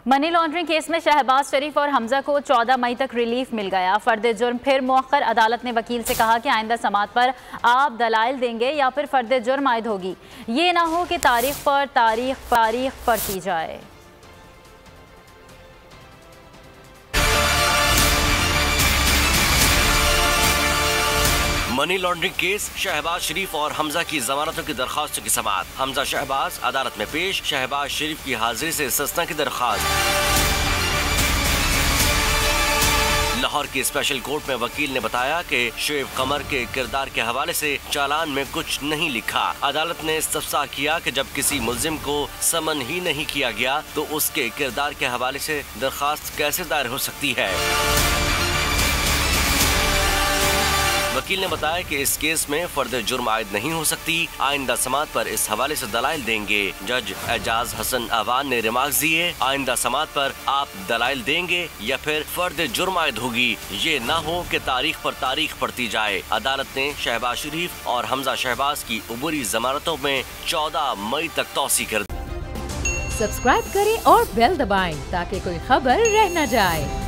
Money laundering case में शहबाज शरीफ और हमजा को 14 मई तक रिलीफ मिल गया। फर्द जुर्म फिर मौखर। अदालत ने वकील से कहा कि आइंदा समात पर आप दलाइल देंगे या फिर फर्द जुर्म आयद होगी। ये ना हो कि तारीख पर तारीख पड़ती जाए। मनी लॉन्ड्रिंग केस, शहबाज शरीफ और हमजा की जमानतों की दरखास्तों की समाअत। हमजा शहबाज अदालत में पेश। शहबाज शरीफ की हाजिरी से इस्तिस्ना की दरखास्त। लाहौर की स्पेशल कोर्ट में वकील ने बताया कि शुएब कमर के किरदार के हवाले से चालान में कुछ नहीं लिखा। अदालत ने इस्तफसार किया कि जब किसी मुल्जिम को समन ही नहीं किया गया तो उसके किरदार के हवाले से दरखास्त कैसे दायर हो सकती है। वकील ने बताया कि इस केस में फर्द जुर्म आयद नहीं हो सकती। आइंदा समात पर इस हवाले से दलाइल देंगे। जज एजाज हसन अवान ने रिमार्क्स दिए, आइंदा समात पर आप दलाइल देंगे या फिर फर्द जुर्म आयद होगी। ये ना हो कि तारीख पर तारीख पड़ती जाए। अदालत ने शहबाज शरीफ और हमजा शहबाज की उबूरी जमानतों में 14 मई तक तौसी कर दी। सब्सक्राइब करें और बेल दबाएं ताकि कोई खबर रह न जाए।